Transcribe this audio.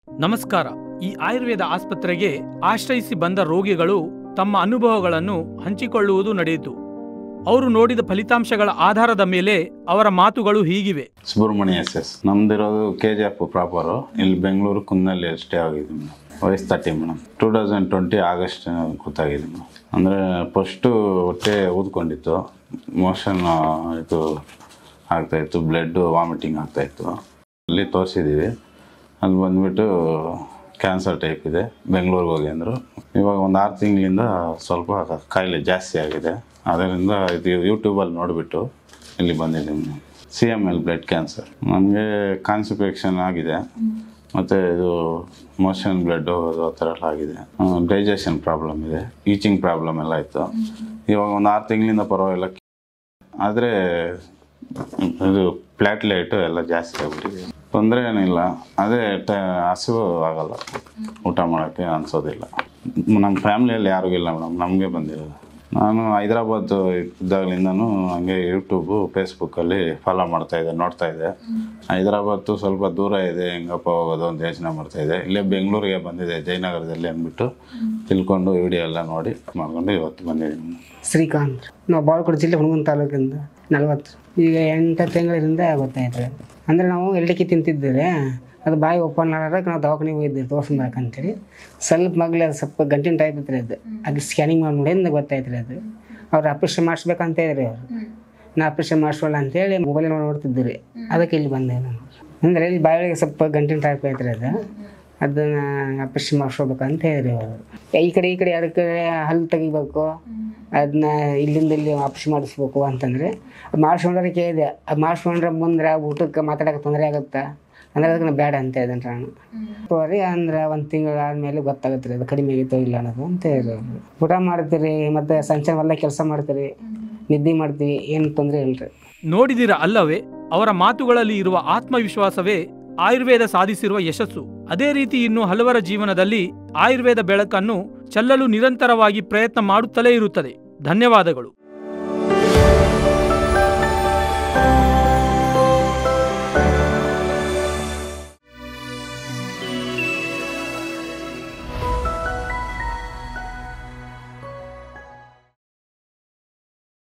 ನಮಸ್ಕಾರ. ಈ ಆಯುರ್ವೇದ ಆಸ್ಪತ್ರೆಗೆ ಆಶ್ರಯಿಸಿ ಬಂದ ರೋಗಿಗಳು ತಮ್ಮ ಅನುಭವಗಳನ್ನು ಹಂಚಿಕೊಳ್ಳುವುದು ನಡೆಯಿತು. ಅವರು ನೋಡಿದ ಫಲಿತಾಂಶಗಳ ಆಧಾರದ ಮೇಲೆ ಅವರ ಮಾತುಗಳು ಹೀಗಿವೆ. ಸುಬ್ರಹ್ಮಣ್ಯ ಎಸ್ ನಮ್ದಿರೋದು KGF ಪ್ರಾಪರು. ಇಲ್ಲಿ ಬೆಂಗಳೂರು ಕುಂದಲ್ಲಿ ಸ್ಟೇ ಆಗಿದ್ದೀವಿ. ವಯಸ್ಸು 30 ಮೇಡಮ್. 2020 ಆಗಸ್ಟ್ ಗೊತ್ತಾಗಿದೆ ಮೇಡಮ್. ಅಂದರೆ ಫಸ್ಟು ಹೊಟ್ಟೆ ಊದ್ಕೊಂಡಿತ್ತು, ಮೋಷನ್ ಇದು ಆಗ್ತಾಯಿತ್ತು, ಬ್ಲಡ್ ವಾಮಿಟಿಂಗ್ ಆಗ್ತಾಯಿತ್ತು. ಅಲ್ಲಿ ತೋರಿಸಿದ್ದೀವಿ. ಅಲ್ಲಿ ಬಂದುಬಿಟ್ಟು ಕ್ಯಾನ್ಸರ್ ಟೈಪ್ ಇದೆ, ಬೆಂಗಳೂರಿಗೆ ಹೋಗಿ ಅಂದರು. ಇವಾಗ ಒಂದು 6 ತಿಂಗಳಿಂದ ಸ್ವಲ್ಪ ಕಾಯಿಲೆ ಜಾಸ್ತಿ ಆಗಿದೆ. ಅದರಿಂದ ಇದು ಯೂಟ್ಯೂಬಲ್ಲಿ ನೋಡಿಬಿಟ್ಟು ಇಲ್ಲಿ ಬಂದಿದ್ದೀನಿ. CML blood cancer. ನಮಗೆ ಕಾನ್ಸ್ಟಿಪೇಷನ್ ಆಗಿದೆ, ಮತ್ತು ಇದು ಮೋಷನ್ ಬ್ಲಡ್ ಆ ಥರ ಎಲ್ಲ ಆಗಿದೆ. ಡೈಜೆಷನ್ ಪ್ರಾಬ್ಲಮ್ ಇದೆ, ಈಚಿಂಗ್ ಪ್ರಾಬ್ಲಮ್ ಎಲ್ಲ ಇತ್ತು. ಇವಾಗ ಒಂದು 6 ತಿಂಗಳಿಂದ ಪರವಾಗಿಲ್ಲ. ಆದರೆ ಇದು ಪ್ಲಾಟ್ಲೇಟು ಎಲ್ಲ ಜಾಸ್ತಿ ಆಗ್ಬಿಟ್ಟಿದೆ. ತೊಂದರೆ ಏನಿಲ್ಲ, ಅದೇ ಹಸಿವು ಆಗಲ್ಲ, ಊಟ ಮಾಡೋಕ್ಕೆ ಅನಿಸೋದಿಲ್ಲ. ನಮ್ಮ ಫ್ಯಾಮ್ಲಿಯಲ್ಲಿ ಯಾರಿಗಿಲ್ಲ ಮೇಡಮ್, ನಮಗೆ ಬಂದಿರೋದು. ನಾನು ಹೈದರಾಬಾದ್ ಇದ್ದಾಗಲಿಂದನೂ ಹಂಗೆ ಯೂಟ್ಯೂಬು ಫೇಸ್ಬುಕ್ಕಲ್ಲಿ ಫಾಲೋ ಮಾಡ್ತಾಯಿದ್ದೆ, ನೋಡ್ತಾಯಿದ್ದೆ. ಹೈದರಾಬಾದು ಸ್ವಲ್ಪ ದೂರ ಇದೆ, ಹೆಂಗಪ್ಪ ಹೋಗೋದು ಅಂತ ಯೋಚನೆ ಮಾಡ್ತಾಯಿದ್ದೆ. ಇಲ್ಲೇ ಬೆಂಗಳೂರಿಗೆ ಬಂದಿದೆ, ಜಯನಗರದಲ್ಲಿ ಅಂದ್ಬಿಟ್ಟು ತಿಳ್ಕೊಂಡು ವಿಡಿಯೋ ಎಲ್ಲ ನೋಡಿ ಮಾಡ್ಕೊಂಡು ಇವತ್ತು ಬಂದಿದ್ದೀನಿ. ಶ್ರೀಕಾಂತ್, ನಾವು ಬಾಳ್ಕೋಟೆ ಜಿಲ್ಲೆ ಹುಣಗುಂದ ತಾಲೂಕಿಂದ 40. ಈಗ 8 ತಿಂಗಳಿಂದ ಗೊತ್ತಾಯ್ತು. ಅಂದರೆ ನಾವು ಎಲ್ಡಿಕ್ಕಿ ತಿಂತಿದ್ದೇವೆ, ಅದು ಬಾಯಿ ಓಪನ್ ಆಡೋಕೆ ನಾವು ದವಾಖಾನೆಗೆ ಹೋಗಿದ್ದೀವಿ ತೋರಿಸ್ಬೇಕಂತೇಳಿ. ಸ್ವಲ್ಪ ಮಗ್ಲಿ ಅದು ಸ್ವಲ್ಪ ಗಂಟಿನ ಟೈಪ್ ಇತ್ತು ರೀ. ಅದು ಸ್ಕ್ಯಾನಿಂಗ್ ಮಾಡಿ ನೋಡಿಂದ ಗೊತ್ತಾಯ್ತು ರೀ. ಅದು ಅವ್ರು ಆಪ್ರೇಷನ್ ಮಾಡಿಸ್ಬೇಕಂತ ಇದ್ರಿ. ಅವರು ನಾ ಆಪ್ರೇಷನ್ ಮಾಡಿಸೋಲ್ಲ ಅಂತೇಳಿ ಮೊಬೈಲ್ ನೋಡ್ತಿದ್ದೆ ರೀ. ಅದಕ್ಕೆ ಇಲ್ಲಿ ಬಂದೆ ನಾನು. ಅಂದರೆ ಇಲ್ಲಿ ಬಾಯಿಗೆ ಸ್ವಲ್ಪ ಗಂಟಿನ ಟೈಪ್ ಐತ್ರಿ. ಅದನ್ನು ಆಪ್ರೇಷನ್ ಮಾಡಿಸ್ಕೋಬೇಕಂತ ಹೇಳಿರಿ ಅವರು. ಈ ಕಡೆ ಅದಕ್ಕೆ ಹಲ್ಲು ತೆಗಿಬೇಕು, ಅದನ್ನ ಇಲ್ಲಿಂದ ಇಲ್ಲಿ ಆಪ್ರೇಷನ್ ಮಾಡಿಸ್ಬೇಕು ಅಂತಂದರೆ ಅದು ಮಾಡಿಸ್ಕೊಂಡ್ರೆ ಕೇಳಿದೆ. ಅದು ಮಾಡಿಸ್ಕೊಂಡ್ರೆ ಮುಂದೆ ಊಟಕ್ಕೆ ಮಾತಾಡೋಕೆ ತೊಂದರೆ ಆಗುತ್ತಾ ಅಂದರೆ ಅದಕ್ಕೆ ನಾನು ಬೇಡ ಅಂತ ಹೇಳಿದೆ ನಾನು. ರೀ ಅಂದ್ರೆ 1 ತಿಂಗಳು ಆದಮೇಲೆ ಗೊತ್ತಾಗುತ್ತೆ ರೀ ಅದು ಕಡಿಮೆ ಆಗಿತ್ತೋ ಇಲ್ಲ ಅನ್ನೋದು ಅಂತ ಹೇಳಿದ್ರು. ಊಟ ಮಾಡ್ತೀರಿ, ಮತ್ತು ಸಂಚಾರ ಕೆಲಸ ಮಾಡ್ತೀರಿ, ನಿದ್ದೆ ಮಾಡ್ತೀವಿ, ಏನು ತೊಂದರೆ ಇಲ್ಲರಿ. ನೋಡಿದಿರ ಅಲ್ಲವೇ? ಅವರ ಮಾತುಗಳಲ್ಲಿ ಇರುವ ಆತ್ಮವಿಶ್ವಾಸವೇ ಆಯುರ್ವೇದ ಸಾಧಿಸಿರುವ ಯಶಸ್ಸು. ಅದೇ ರೀತಿ ಇನ್ನು ಹಲವರ ಜೀವನದಲ್ಲಿ ಆಯುರ್ವೇದ ಬೆಳಕನ್ನು ಚೆಲ್ಲಲು ನಿರಂತರವಾಗಿ ಪ್ರಯತ್ನ ಮಾಡುತ್ತಲೇ ಇರುತ್ತದೆ. ಧನ್ಯವಾದಗಳು.